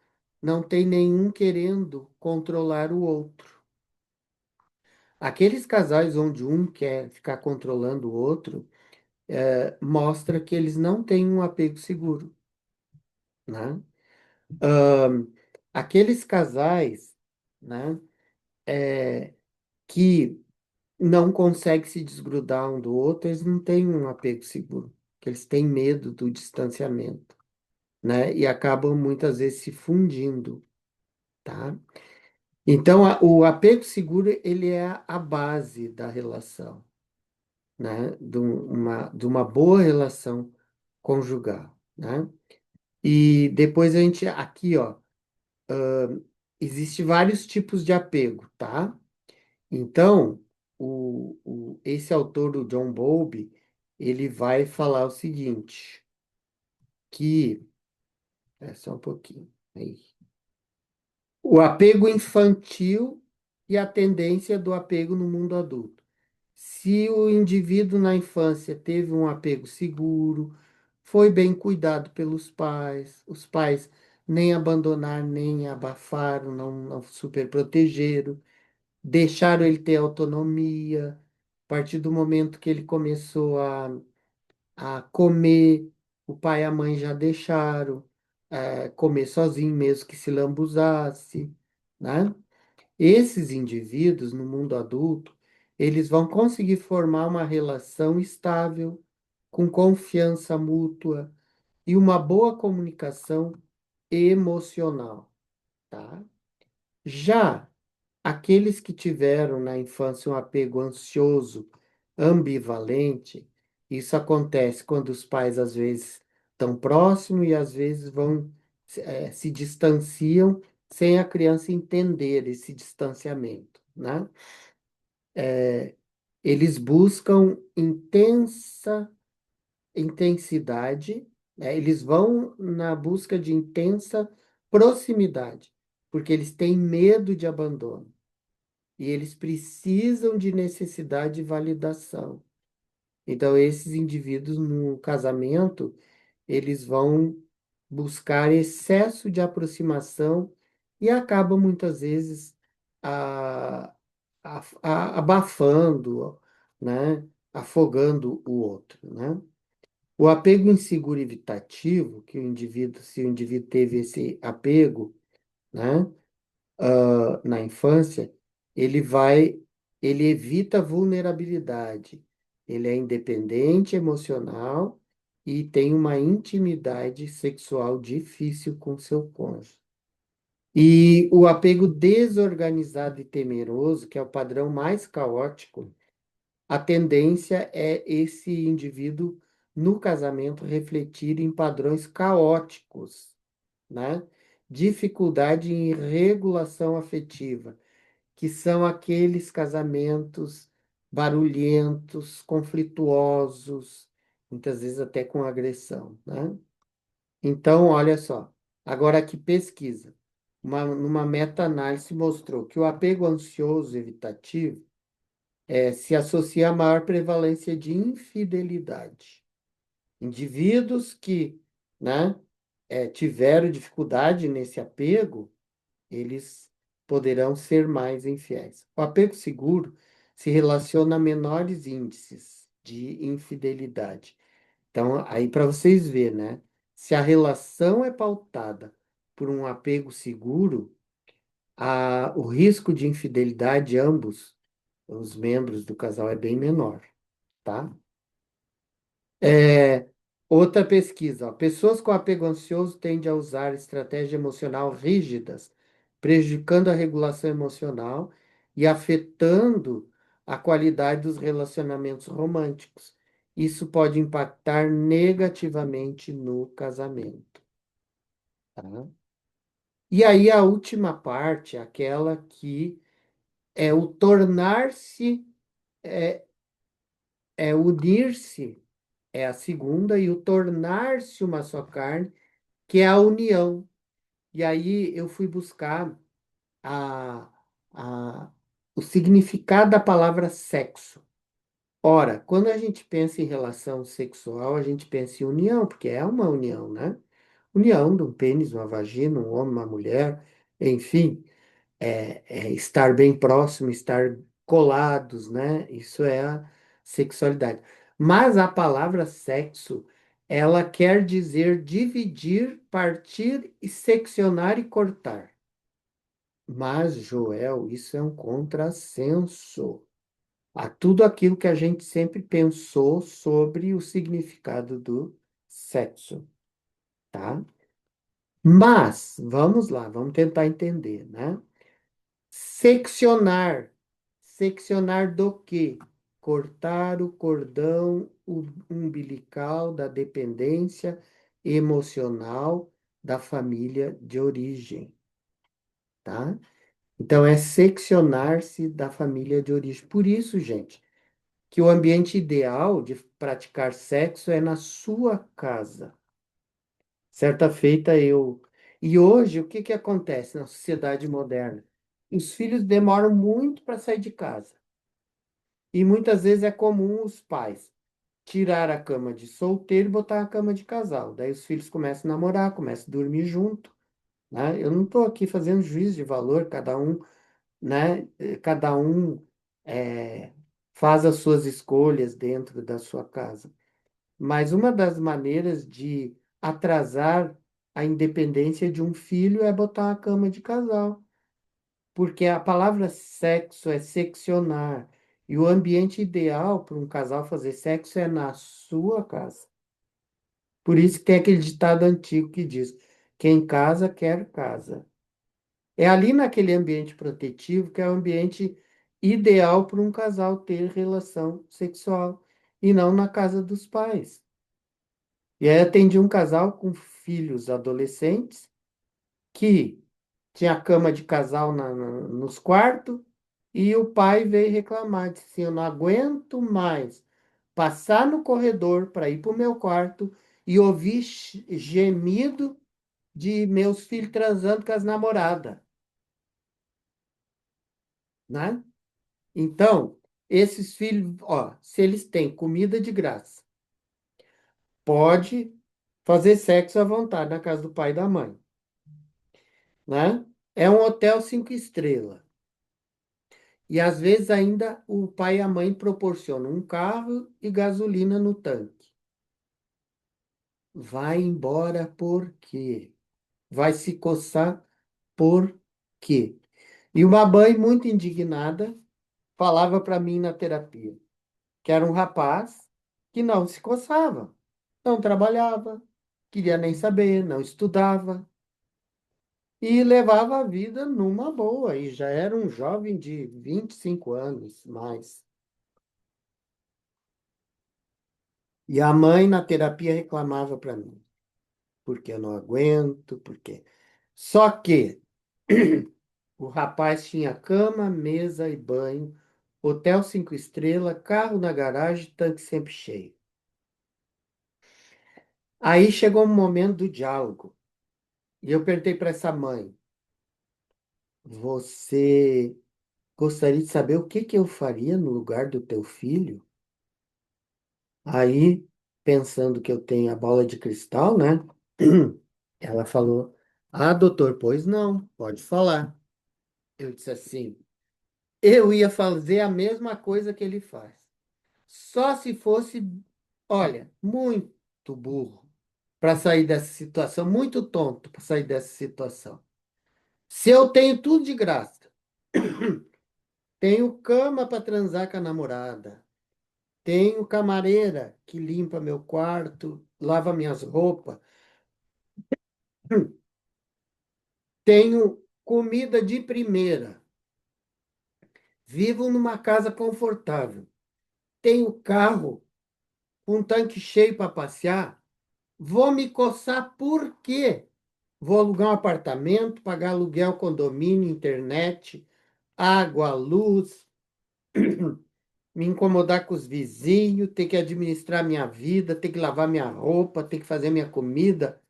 não tem nenhum querendo controlar o outro. Aqueles casais onde um quer ficar controlando o outro, mostra que eles não têm um apego seguro, né? Ahn, Aqueles casais, né, que não conseguem se desgrudar um do outro, eles não têm um apego seguro, que eles têm medo do distanciamento, né? E acabam muitas vezes se fundindo, tá? Então, o apego seguro, ele é a base da relação, né? De uma boa relação conjugal, né? E depois a gente, aqui, ó, existe vários tipos de apego, tá? Então, esse autor, o John Bowlby, ele vai falar o seguinte, que, só um pouquinho, aí. O apego infantil e a tendência do apego no mundo adulto. Se o indivíduo na infância teve um apego seguro, foi bem cuidado pelos pais, os pais nem abandonaram, nem abafaram, não superprotegeram, deixaram ele ter autonomia. A partir do momento que ele começou a comer, o pai e a mãe já deixaram comer sozinho, mesmo que se lambuzasse, né? Esses indivíduos, no mundo adulto, eles vão conseguir formar uma relação estável, com confiança mútua e uma boa comunicação emocional, tá? Já aqueles que tiveram na infância um apego ansioso, ambivalente, isso acontece quando os pais às vezes estão próximos e às vezes se distanciam sem a criança entender esse distanciamento, né? Eles buscam intensidade, né? Eles vão na busca de intensa proximidade, porque eles têm medo de abandono. E eles precisam de necessidade de validação. Então, esses indivíduos no casamento, eles vão buscar excesso de aproximação e acabam muitas vezes abafando, né? Afogando o outro, né? O apego inseguro evitativo, que o indivíduo, se o indivíduo teve esse apego, né? Na infância, ele vai, ele evita a vulnerabilidade. Ele é independente emocional e tem uma intimidade sexual difícil com seu cônjuge. E o apego desorganizado e temeroso, que é o padrão mais caótico, a tendência é esse indivíduo no casamento refletir em padrões caóticos, né? Dificuldade em regulação afetiva, que são aqueles casamentos barulhentos, conflituosos, muitas vezes até com agressão, né? Então, olha só, agora que pesquisa, numa meta-análise mostrou que o apego ansioso evitativo se associa a maior prevalência de infidelidade. Indivíduos que, né, tiveram dificuldade nesse apego, eles poderão ser mais infiéis. O apego seguro se relaciona a menores índices de infidelidade. Então, aí para vocês verem, né? Se a relação é pautada por um apego seguro, o risco de infidelidade de ambos os membros do casal é bem menor, tá? É, outra pesquisa, ó, pessoas com apego ansioso tendem a usar estratégias emocional rígidas, prejudicando a regulação emocional e afetando a qualidade dos relacionamentos românticos. Isso pode impactar negativamente no casamento, tá? E aí a última parte, aquela que é o tornar-se, é, é unir-se, é a segunda, e o tornar-se uma só carne, que é a união. E aí eu fui buscar a, a, o significado da palavra sexo. Ora, quando a gente pensa em relação sexual, a gente pensa em união, porque é uma união, né? União de um pênis, uma vagina, um homem, uma mulher, enfim, estar bem próximo, estar colados, né? Isso é a sexualidade. Mas a palavra sexo, ela quer dizer dividir, partir e seccionar e cortar. Mas, Joel, isso é um contrassenso a tudo aquilo que a gente sempre pensou sobre o significado do sexo, tá? Mas, vamos lá, vamos tentar entender, né? Seccionar. Seccionar do quê? Cortar o cordão umbilical da dependência emocional da família de origem, tá? Então, é seccionar-se da família de origem. Por isso, gente, que o ambiente ideal de praticar sexo é na sua casa. Certa feita, E hoje, o que que acontece na sociedade moderna? Os filhos demoram muito para sair de casa. E muitas vezes é comum os pais tirar a cama de solteiro e botar a cama de casal. Daí os filhos começam a namorar, começam a dormir junto, né? Eu não estou aqui fazendo juízo de valor, cada um, né? Cada um faz as suas escolhas dentro da sua casa. Mas uma das maneiras de atrasar a independência de um filho é botar a cama de casal, porque a palavra sexo é seccionar, e o ambiente ideal para um casal fazer sexo é na sua casa. Por isso que tem aquele ditado antigo que diz: quem casa quer casa. É ali naquele ambiente protetivo que é o ambiente ideal para um casal ter relação sexual, e não na casa dos pais. E aí atendi um casal com filhos adolescentes que tinha cama de casal nos quartos e o pai veio reclamar, disse assim, eu não aguento mais passar no corredor para ir para o meu quarto e ouvir gemido de meus filhos transando com as namoradas, né? Então, esses filhos, ó, se eles têm comida de graça, pode fazer sexo à vontade na casa do pai e da mãe, né? É um hotel 5 estrelas. E às vezes ainda o pai e a mãe proporcionam um carro e gasolina no tanque. Vai embora por quê? Vai se coçar por quê? E uma mãe muito indignada falava para mim na terapia que era um rapaz que não se coçava, não trabalhava, queria nem saber, não estudava e levava a vida numa boa. E já era um jovem de 25 anos, mais. E a mãe na terapia reclamava para mim, porque eu não aguento, porque. Só que o rapaz tinha cama, mesa e banho, hotel 5 estrelas, carro na garagem, tanque sempre cheio. Aí chegou o momento do diálogo. E eu perguntei para essa mãe: você gostaria de saber o que que eu faria no lugar do teu filho? Aí, pensando que eu tenho a bola de cristal, né? Ela falou: ah, doutor, pois não, pode falar. Eu disse assim: eu ia fazer a mesma coisa que ele faz. Só se fosse, olha, muito burro para sair dessa situação, muito tonto para sair dessa situação. Se eu tenho tudo de graça, tenho cama para transar com a namorada, tenho camareira que limpa meu quarto, lava minhas roupas, tenho comida de primeira, vivo numa casa confortável, tenho carro com tanque cheio para passear, vou me coçar por quê? Vou alugar um apartamento, pagar aluguel, condomínio, internet, água, luz, me incomodar com os vizinhos, ter que administrar minha vida, ter que lavar minha roupa, ter que fazer minha comida.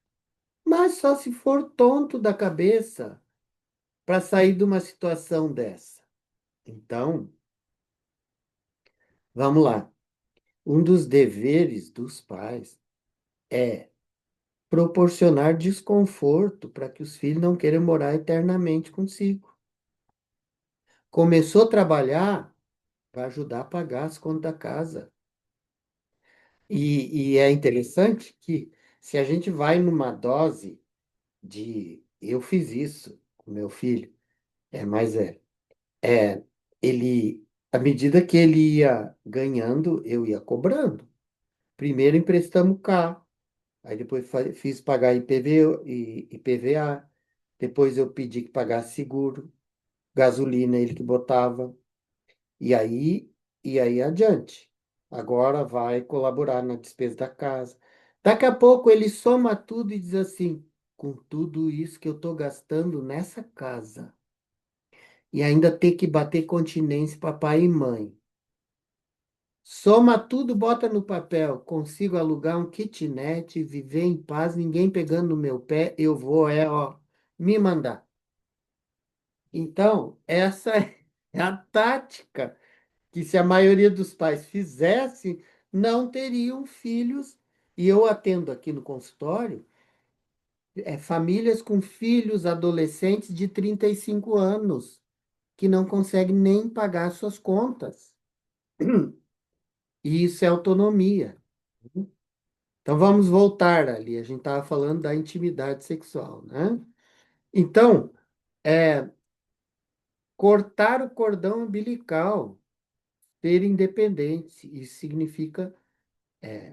Mas só se for tonto da cabeça para sair de uma situação dessa. Então, vamos lá. Um dos deveres dos pais é proporcionar desconforto para que os filhos não queiram morar eternamente consigo. Começou a trabalhar, vai ajudar a pagar as contas da casa. E é interessante que se a gente vai numa dose de eu fiz isso com meu filho, mas é ele à medida que ele ia ganhando, eu ia cobrando. Primeiro emprestamos o carro, aí depois fiz pagar IPV, e IPVA, depois eu pedi que pagasse seguro, gasolina ele que botava, e aí adiante. Agora vai colaborar na despesa da casa. Daqui a pouco ele soma tudo e diz assim: com tudo isso que eu estou gastando nessa casa, e ainda ter que bater continência papai e mãe. Soma tudo, bota no papel. Consigo alugar um kitnet, viver em paz, ninguém pegando no meu pé. Eu vou, ó. me mandar. Então, essa é a tática que, se a maioria dos pais fizesse, não teriam filhos. E eu atendo aqui no consultório, famílias com filhos adolescentes de 35 anos, que não conseguem nem pagar suas contas. E isso é autonomia. Então, vamos voltar ali. A gente estava falando da intimidade sexual, né? Então, é, cortar o cordão umbilical, ser independente. Isso significa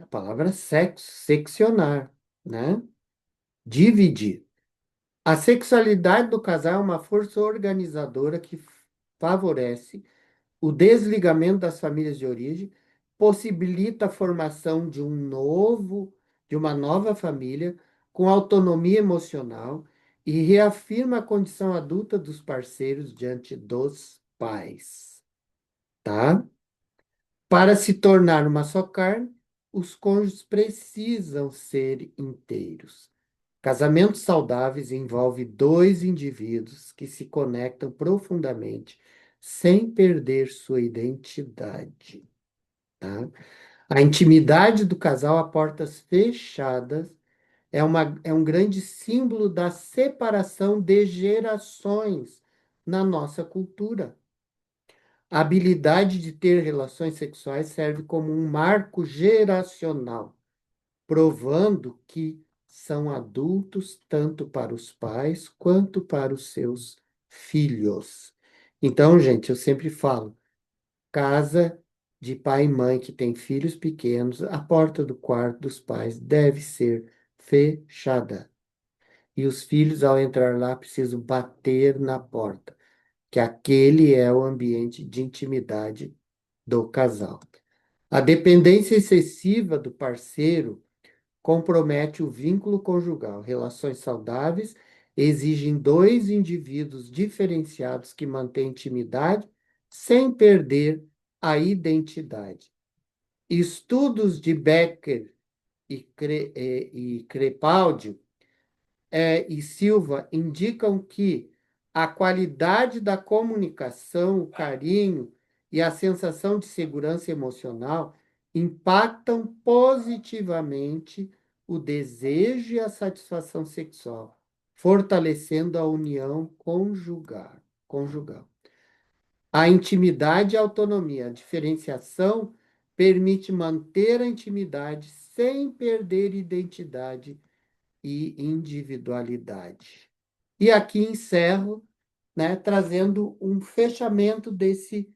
a palavra sexo, seccionar, né? Dividir. A sexualidade do casal é uma força organizadora que favorece o desligamento das famílias de origem, possibilita a formação de uma nova família com autonomia emocional e reafirma a condição adulta dos parceiros diante dos pais, tá? Para se tornar uma só carne, os cônjuges precisam ser inteiros. Casamentos saudáveis envolvem dois indivíduos que se conectam profundamente, sem perder sua identidade, tá? A intimidade do casal a portas fechadas é um grande símbolo da separação de gerações na nossa cultura. A habilidade de ter relações sexuais serve como um marco geracional, provando que são adultos tanto para os pais quanto para os seus filhos. Então, gente, eu sempre falo, casa de pai e mãe que tem filhos pequenos, a porta do quarto dos pais deve ser fechada. E os filhos, ao entrar lá, precisam bater na porta, que aquele é o ambiente de intimidade do casal. A dependência excessiva do parceiro compromete o vínculo conjugal. Relações saudáveis exigem dois indivíduos diferenciados que mantêm intimidade sem perder a identidade. Estudos de Becker e Crepaldi e Silva indicam que a qualidade da comunicação, o carinho e a sensação de segurança emocional impactam positivamente o desejo e a satisfação sexual, fortalecendo a união conjugal. A intimidade e a autonomia, a diferenciação permite manter a intimidade sem perder identidade e individualidade. E aqui encerro, né, trazendo um fechamento desse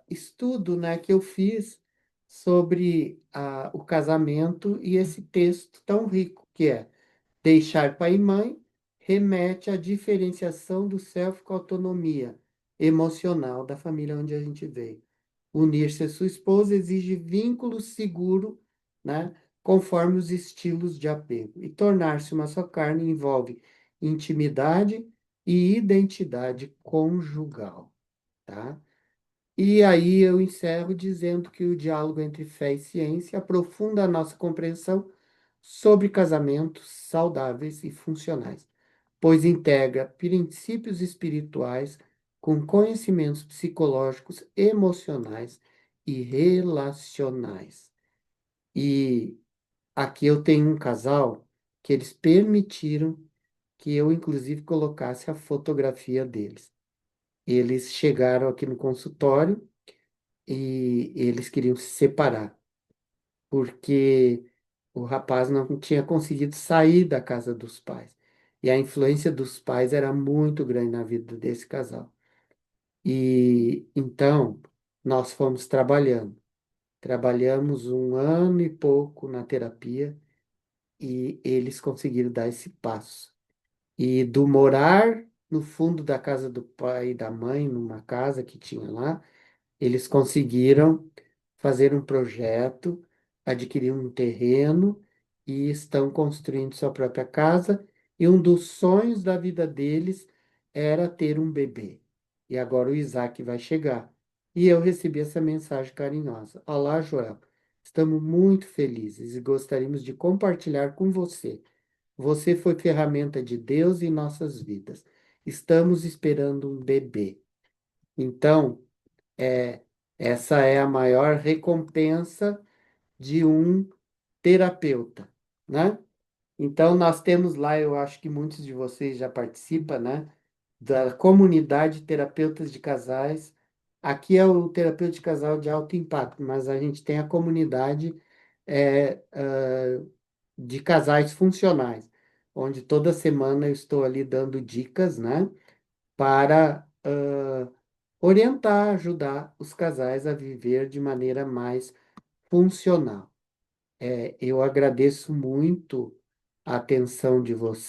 estudo, né, que eu fiz sobre o casamento e esse texto tão rico que é deixar pai e mãe remete à diferenciação do self com a autonomia emocional da família onde a gente veio. Unir-se a sua esposa exige vínculo seguro, né, conforme os estilos de apego. E tornar-se uma só carne envolve intimidade e identidade conjugal, tá? E aí eu encerro dizendo que o diálogo entre fé e ciência aprofunda a nossa compreensão sobre casamentos saudáveis e funcionais, pois integra princípios espirituais com conhecimentos psicológicos, emocionais e relacionais. E aqui eu tenho um casal que eles permitiram que eu, inclusive, colocasse a fotografia deles. Eles chegaram aqui no consultório e eles queriam se separar, porque o rapaz não tinha conseguido sair da casa dos pais. E a influência dos pais era muito grande na vida desse casal. E então nós fomos trabalhando. Trabalhamos um ano e pouco na terapia e eles conseguiram dar esse passo. E do morar no fundo da casa do pai e da mãe, numa casa que tinha lá, eles conseguiram fazer um projeto, adquirir um terreno e estão construindo sua própria casa. E um dos sonhos da vida deles era ter um bebê. E agora o Isaac vai chegar. E eu recebi essa mensagem carinhosa. Olá, Joel. Estamos muito felizes e gostaríamos de compartilhar com você Você foi ferramenta de Deus em nossas vidas. Estamos esperando um bebê. Então, é, essa é a maior recompensa de um terapeuta, né? Então, nós temos lá, eu acho que muitos de vocês já participam, né? Da comunidade Terapeutas de Casais. Aqui é o terapeuta de casal de alto impacto, mas a gente tem a comunidade de casais funcionais, onde toda semana eu estou ali dando dicas, né? Para orientar, ajudar os casais a viver de maneira mais funcional. Eu agradeço muito a atenção de vocês.